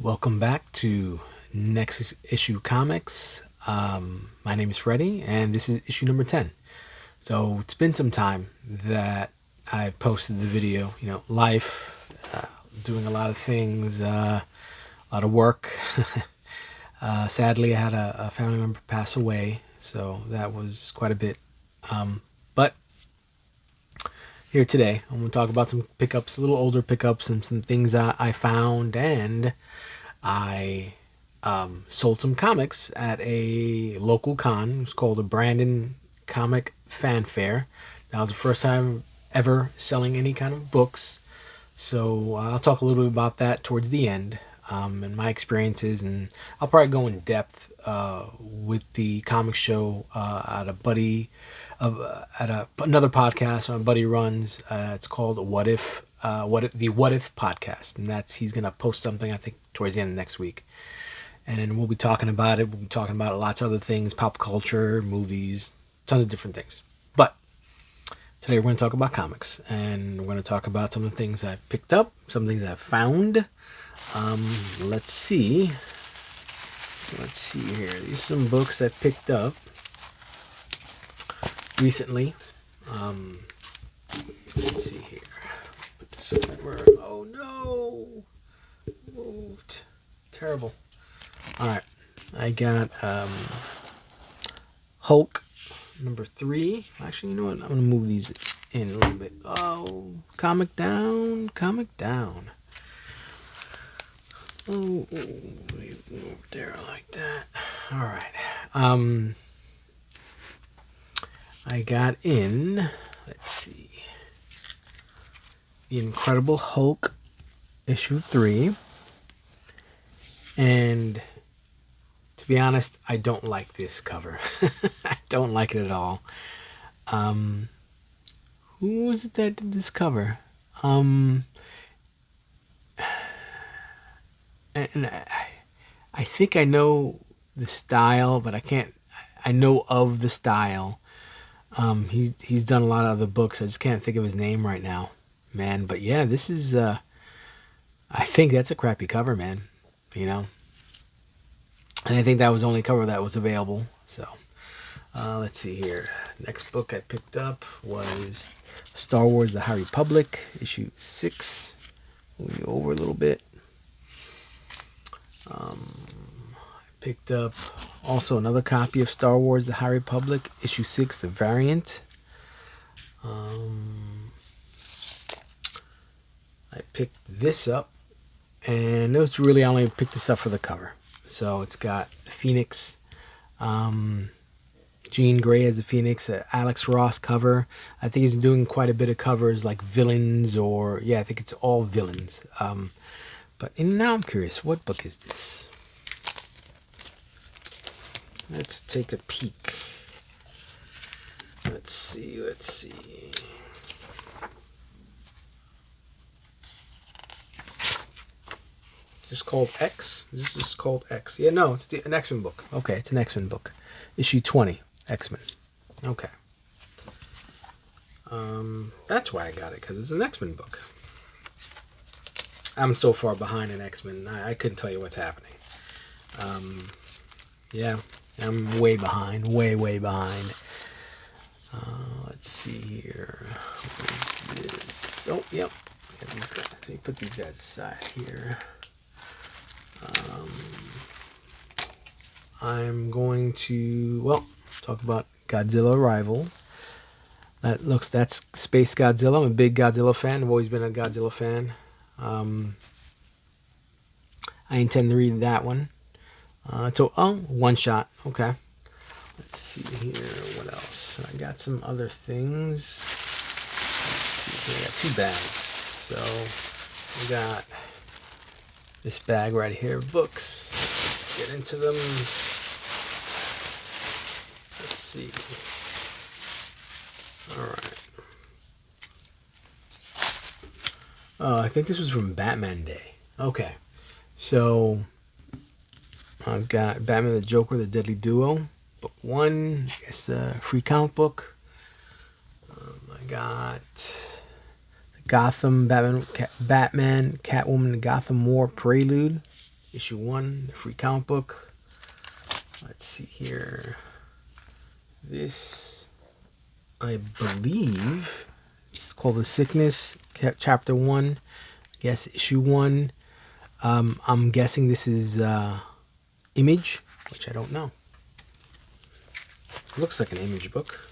Welcome back to Next Issue Comics. My name is Freddie, and this is issue number 10. So it's been some time that I've posted the video. Life, doing a lot of things, a lot of work. Sadly, I had a family member pass away, so that was quite a bit. But here today, I'm going to talk about some pickups, a little older pickups, and some things I found, and I sold some comics at a local con. It was called a Brandon Comic Fanfare. That was the first time ever selling any kind of books. So I'll talk a little bit about that towards the end, and my experiences, and I'll probably go in depth with the comic show at a buddy at another podcast my buddy runs. It's called What If podcast, and he's gonna post something I think towards the end of next week, and then we'll be talking about it. We'll be talking about lots of other things, pop culture, movies, tons of different things. But today we're going to talk about comics, and we're going to talk about some of the things I've picked up, some things I've found. Let's see. So let's see here. These are some books I picked up recently. Let's see here. Put this over. Oh no! Moved. Terrible. Alright. I got Hulk number 3. Actually, you know what? I'm going to move these in a little bit. Oh, comic down. Oh, move there like that. Alright. I got in, let's see, The Incredible Hulk issue 3. And to be honest, I don't like this cover. I don't like it at all. Who was it that did this cover? And I think I know the style, but I know of the style. He's done a lot of other books. I just can't think of his name right now, man. But yeah, this is I think that's a crappy cover, man. And I think that was the only cover that was available. So let's see here. Next book I picked up was Star Wars: The High Republic, issue 6. Move you over a little bit. I picked up also another copy of Star Wars: The High Republic, issue 6, the variant. I picked this up, and it was really, I only picked this up for the cover. So it's got Phoenix, Jean Grey as a Phoenix, Alex Ross cover. I think he's doing quite a bit of covers like villains, or I think it's all villains. But now I'm curious, what book is this? Let's take a peek. Let's see. Just called X? This is called X. Yeah, no, it's an X-Men book. Okay, it's an X-Men book. Issue 20, X-Men. Okay. That's why I got it, because it's an X-Men book. I'm so far behind in X-Men, I couldn't tell you what's happening. Yeah, I'm way behind. Way behind. Let's see here. What is this? Oh, yep. Got these guys. Let me put these guys aside here. I'm going to, talk about Godzilla Rivals. That's Space Godzilla. I'm a big Godzilla fan. I've always been a Godzilla fan. I intend to read that one. One shot. Okay. Let's see here. What else? I got some other things. Let's see. I got 2 bags. So we got this bag right here of books. Let's get into them. Let's see. Alright. I think this was from Batman Day. Okay. So I've got Batman the Joker, The Deadly Duo, book 1. I guess the free comic book. I got Gotham, Batman, Catwoman, Gotham War Prelude, issue 1, the free comic book. Let's see here. This, I believe, it's called The Sickness, chapter 1. I guess issue 1. I'm guessing this is Image, which I don't know. It looks like an Image book.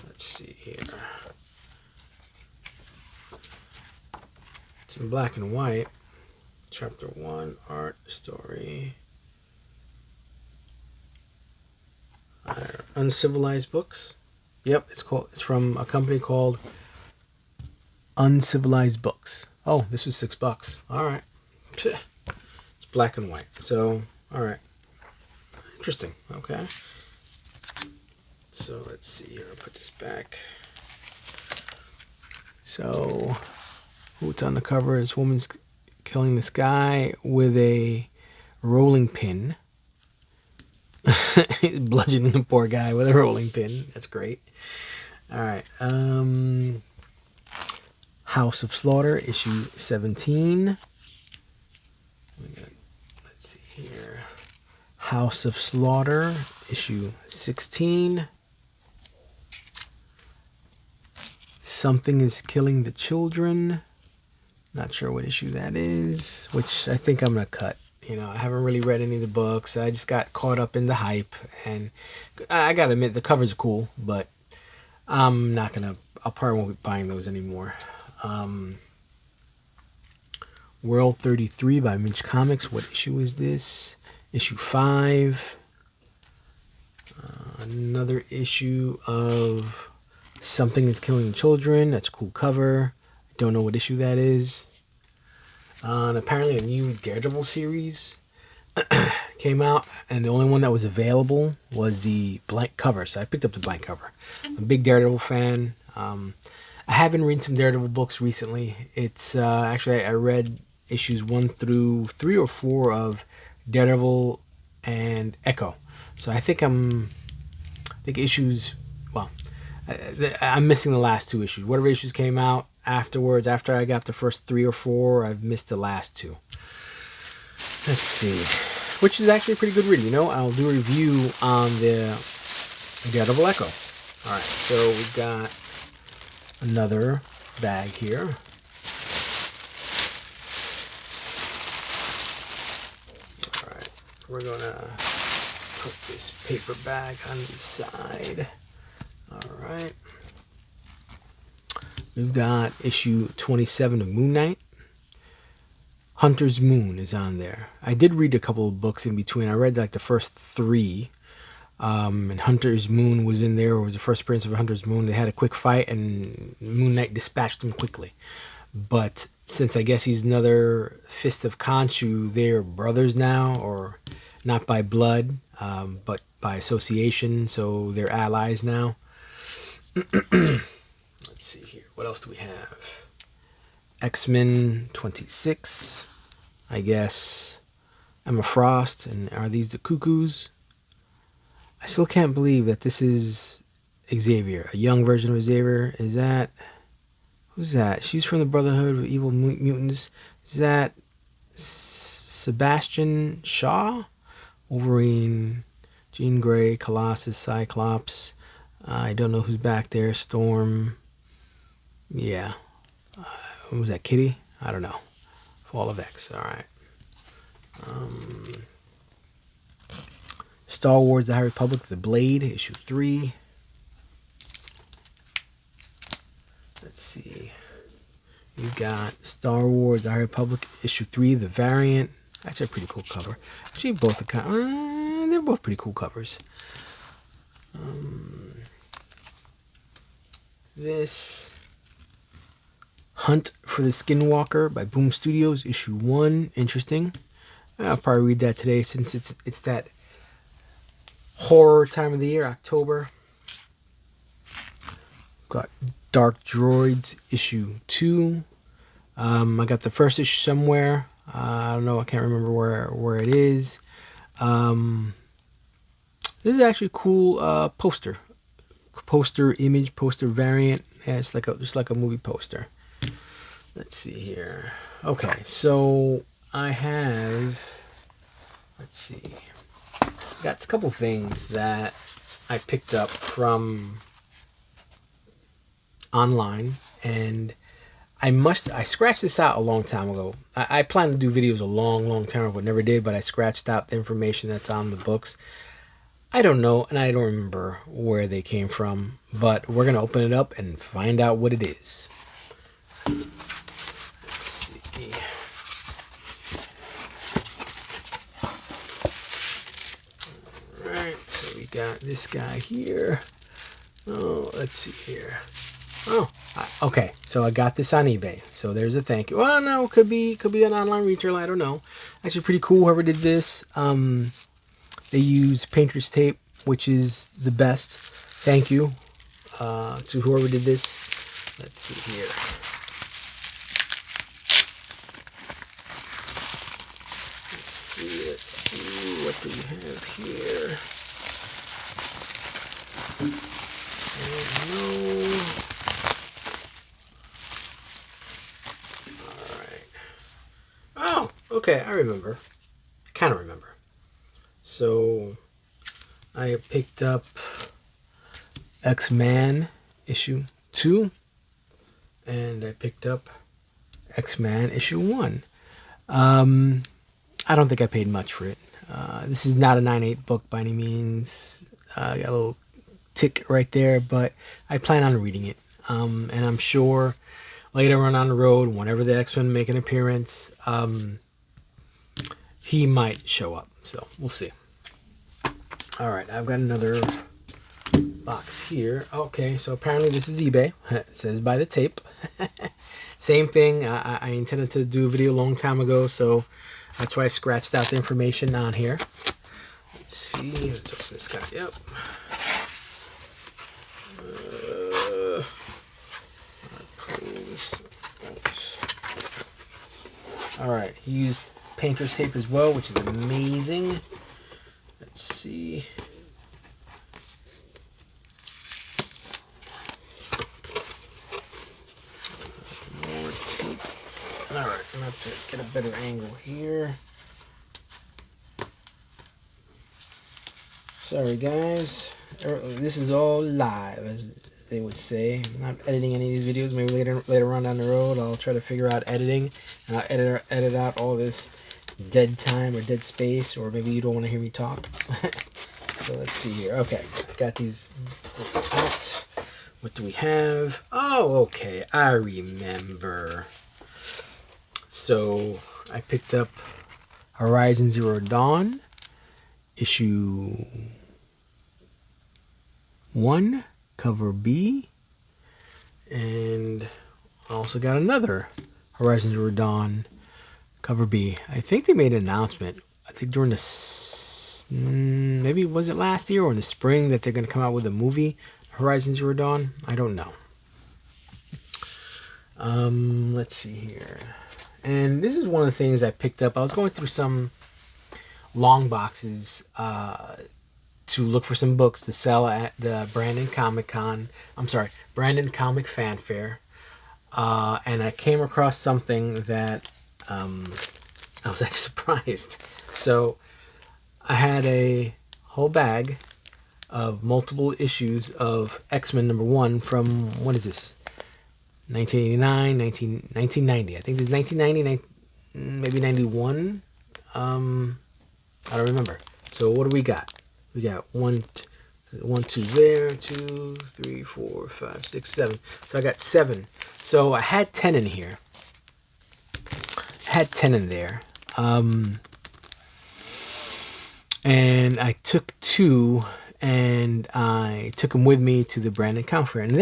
Let's see here. It's in black and white. Chapter 1, art, story. Uncivilized Books. Yep, it's from a company called Uncivilized Books. Oh, this was $6. All right. It's black and white. So, all right. Interesting. Okay. So let's see here. I'll put this back. So, who's on the cover? This woman's killing this guy with a rolling pin. He's bludgeoning the poor guy with a rolling pin. That's great. All right. House of Slaughter, issue 17. Let's see here. House of Slaughter, issue 16. Something is Killing the Children. Not sure what issue that is, which I think I'm going to cut. You know, I haven't really read any of the books. I just got caught up in the hype. And I got to admit, the covers are cool, but I'm not going to, I probably won't be buying those anymore. World 33 by Minch Comics. What issue is this? Issue 5. Another issue of Something is Killing Children. That's a cool cover. Don't know what issue that is. And apparently a new Daredevil series came out, and the only one that was available was the blank cover. So I picked up the blank cover. I'm a big Daredevil fan. I have been reading some Daredevil books recently. It's actually I read issues 1 through 3 or 4 of Daredevil and Echo. So I think issues. Well, I'm missing the last 2 issues. Whatever issues came out afterwards, after I got the first 3 or 4, I've missed the last 2. Let's see. Which is actually a pretty good read. You know, I'll do a review on the Daredevil Echo. Alright, so we've got another bag here. Alright, we're gonna put this paper bag on the side. Alright. We've got issue 27 of Moon Knight. Hunter's Moon is on there. I did read a couple of books in between. I read like the first 3. And Hunter's Moon was in there. It was the first appearance of Hunter's Moon. They had a quick fight and Moon Knight dispatched him quickly. But since I guess he's another Fist of Khonshu, they're brothers now, or not by blood, but by association. So they're allies now. Let's see here. What else do we have? XMen 26. I guess Emma Frost. And are these the Cuckoos? I still can't believe that this is Xavier. A young version of Xavier. Is that... Who's that? She's from the Brotherhood of Evil Mutants. Is that Sebastian Shaw? Wolverine, Jean Grey, Colossus, Cyclops. I don't know who's back there. Storm. Yeah. Who was that? Kitty? I don't know. Fall of X. Alright. Star Wars The High Republic, The Blade, issue 3. Let's see. You got Star Wars The High Republic, issue 3, The Variant. That's a pretty cool cover. Actually, both are they're both pretty cool covers. This Hunt for the Skinwalker by Boom Studios, issue 1. Interesting. I'll probably read that today since it's that horror time of the year, October. Got Dark Droids, issue 2. I got the first issue somewhere. I don't know. I can't remember where it is. This is actually a cool poster. Poster image, poster variant. Yeah, it's like just like a movie poster. Let's see here. Okay, so I have let's see. Got a couple things that I picked up from online, and I scratched this out a long time ago. I planned to do videos a long time ago, but never did, but I scratched out the information that's on the books. I don't know, and I don't remember where they came from, but we're going to open it up and find out what it is. Let's see. Alright, so we got this guy here. Oh, let's see here. Oh, okay. So I got this on eBay. So there's a thank you. Well, no, could be an online retailer. I don't know. Actually, pretty cool. Whoever did this, they use painter's tape, which is the best. Thank you to whoever did this. Let's see here. Let's see. What do we have here? I don't know. Oh, okay, I remember. I kind of remember. So, I picked up XMen issue 2, and I picked up XMen issue 1. I don't think I paid much for it. This is not a 9/8 book by any means. I got a little tick right there, but I plan on reading it. And I'm sure later on the road, whenever the X-Men make an appearance, he might show up. So we'll see. All right, I've got another box here. Okay, so apparently this is eBay. It says buy the tape. Same thing. I intended to do a video a long time ago, so that's why I scratched out the information on here. Let's see. Let's open this guy. Yep. All right, he used painter's tape as well, which is amazing. Let's see. More tape. All right, I'm gonna have to get a better angle here. Sorry, guys. This is all live, as they would say. I'm not editing any of these videos. Maybe later on down the road, I'll try to figure out editing. And I'll edit out all this dead time or dead space, or maybe you don't want to hear me talk. So let's see here. Okay, got these books out. What do we have? Oh, okay, I remember. So I picked up Horizon Zero Dawn, issue 1, cover B, and I also got another Horizon Zero Dawn, cover B. I think they made an announcement, I think during the, maybe was it last year or in the spring, that they're going to come out with a movie, Horizon Zero Dawn? I don't know. Let's see here. And this is one of the things I picked up. I was going through some long boxes to look for some books to sell at the Brandon Comic Fanfare. And I came across something that I was actually surprised. So I had a whole bag of multiple issues of X-Men #1 from, what is this? 1989, 1990. I think this is 1990, maybe 91. I don't remember. So what do we got? We got one, two there, 2, 3, 4, 5, 6, 7. So I got 7. So I had 10 in here. I had 10 in there. And I took 2 and I took them with me to the Brandon Fanfare. And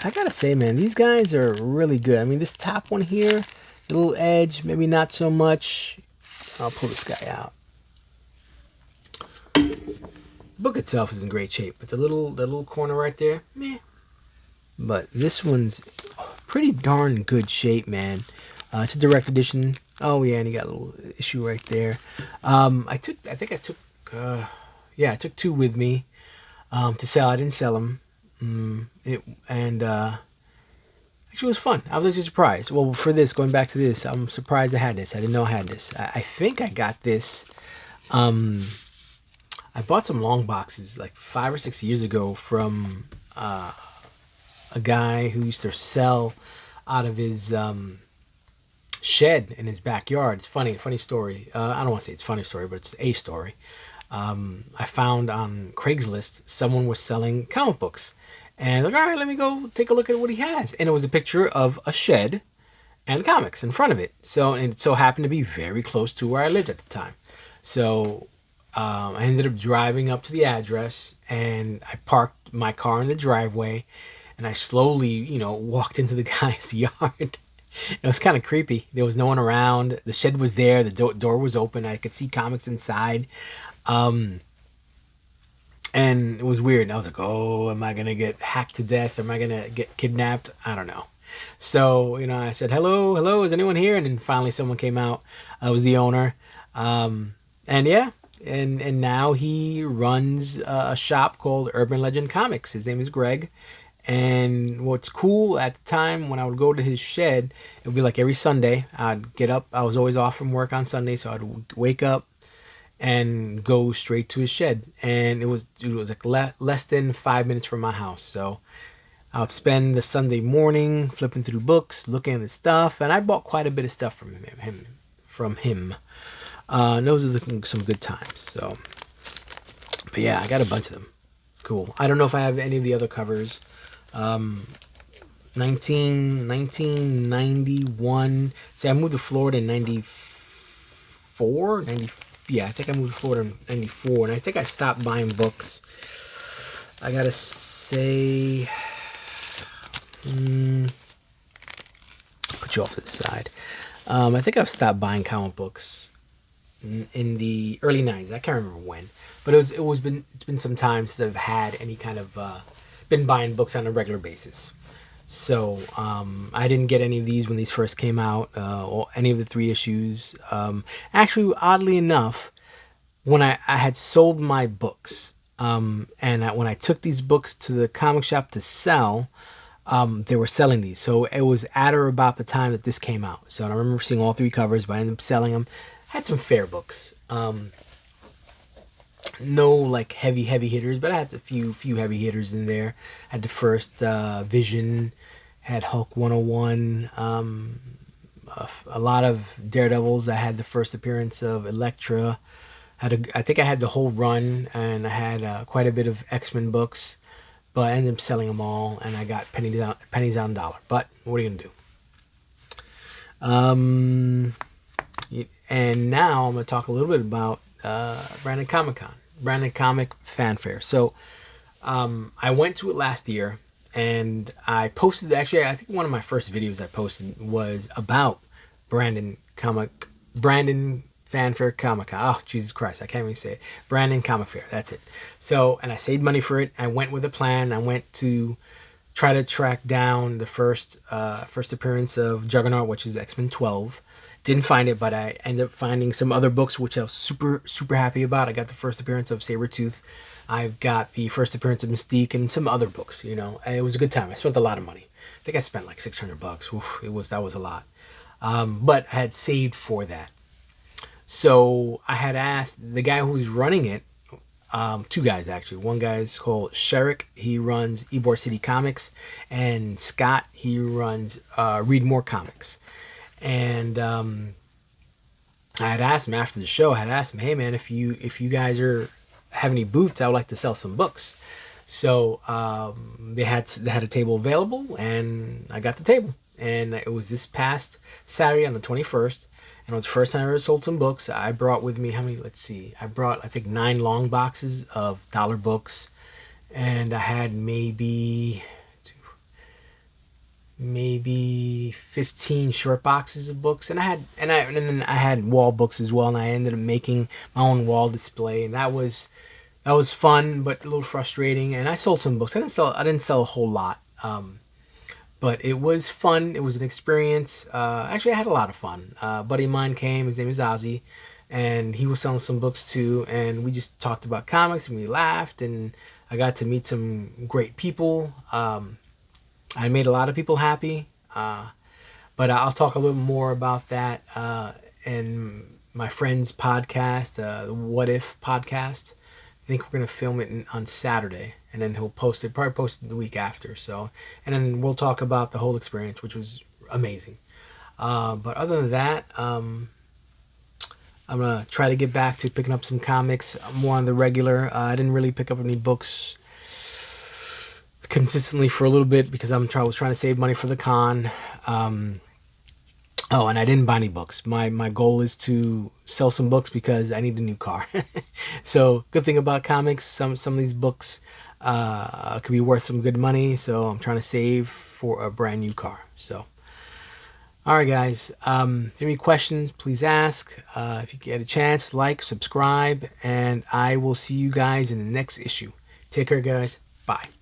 I gotta say, man, these guys are really good. I mean, this top one here, the little edge, maybe not so much. I'll pull this guy out. The book itself is in great shape, but the little corner right there, meh. But this one's pretty darn good shape, man. It's a direct edition. Oh yeah, and you got a little issue right there. I took 2 with me to sell. I didn't sell them. Actually, it was fun. I was actually surprised. Well, for this, going back to this, I'm surprised I had this. I didn't know I had this. I think I got this I bought some long boxes like 5 or 6 years ago from a guy who used to sell out of his shed in his backyard. It's funny story. I don't want to say it's a funny story, but it's a story. I found on Craigslist someone was selling comic books, and like, all right, let me go take a look at what he has. And it was a picture of a shed and comics in front of it. So, and it so happened to be very close to where I lived at the time. So I ended up driving up to the address, and I parked my car in the driveway, and I slowly, walked into the guy's yard. It was kind of creepy. There was no one around. The shed was there. The door was open. I could see comics inside. And it was weird. And I was like, oh, am I going to get hacked to death? Am I going to get kidnapped? I don't know. So, I said, hello, hello, is anyone here? And then finally someone came out. I was the owner. And yeah, and now he runs a shop called Urban Legend Comics. His name is Greg. And what's cool at the time when I would go to his shed, it would be like every Sunday. I'd get up. I was always off from work on Sunday, so I'd wake up and go straight to his shed. And it was like less than 5 minutes from my house. So I would spend the Sunday morning flipping through books, looking at his stuff, and I bought quite a bit of stuff from him. Those are some good times. So, but yeah, I got a bunch of them. Cool. I don't know if I have any of the other covers. 1991. See, I moved to Florida in 94, 90. Yeah, I think I moved to Florida in 94, and I think I stopped buying books. I gotta say, put you off to the side. I think I've stopped buying comic books in the early 90s. I can't remember when, but it's been some time since I've had any kind of been buying books on a regular basis. So I didn't get any of these when these first came out, or any of the 3 issues. Actually, oddly enough, when I had sold my books, and when I took these books to the comic shop to sell, they were selling these. So it was at or about the time that this came out. So I remember seeing all 3 covers, but I ended up selling them. Had some fair books. No like heavy hitters, but I had a few heavy hitters in there. Had the first Vision, had Hulk 101, a lot of Daredevils. I had the first appearance of Elektra. I think I had the whole run, and I had quite a bit of X-Men books, but I ended up selling them all, and I got pennies on dollar. But what are you gonna do? And now I'm gonna talk a little bit about Brandon Comic Fanfare. So I went to it last year, and I posted, actually I think one of my first videos I posted was about Brandon Fanfare Comic Con. Oh, Jesus Christ, I can't even say it. Brandon Comic Fair, that's it. So, and I saved money for it. I went with a plan. I went to try to track down the first appearance of Juggernaut, which is X-Men 12. Didn't find it, but I ended up finding some other books, which I was super happy about. I got the first appearance of Sabretooth. I've got the first appearance of Mystique and some other books, It was a good time. I spent a lot of money. I think I spent like $600. Oof, that was a lot. But I had saved for that. So I had asked the guy who's running it, 2 guys actually. One guy is called Sherrick. He runs Ybor City Comics. And Scott, he runs Read More Comics. And I had asked him after the show, hey man, if you guys have any booths, I would like to sell some books. So they had a table available, and I got the table. And it was this past Saturday on the 21st. And it was the first time I ever sold some books. I brought with me, how many, let's see. I brought, I think, 9 long boxes of dollar books. And I had maybe 15 short boxes of books, and then I had wall books as well, and I ended up making my own wall display, and that was fun but a little frustrating. And I sold some books. I didn't sell a whole lot, but it was fun. It was an experience. Actually, I had a lot of fun. A buddy of mine came. His name is Ozzy, and he was selling some books too, and we just talked about comics, and we laughed, and I got to meet some great people. I made a lot of people happy, but I'll talk a little more about that and my friend's podcast, the What If podcast. I think we're gonna film it on Saturday, and then he'll post it. Probably post it the week after. So, and then we'll talk about the whole experience, which was amazing. But other than that, I'm gonna try to get back to picking up some comics more on the regular. I didn't really pick up any books consistently for a little bit because I was trying to save money for the con. Oh, and I didn't buy any books. My goal is to sell some books because I need a new car. So good thing about comics, some of these books could be worth some good money. So I'm trying to save for a brand new car. So all right, guys. If you have any questions, please ask. If you get a chance, like, subscribe, and I will see you guys in the next issue. Take care, guys. Bye.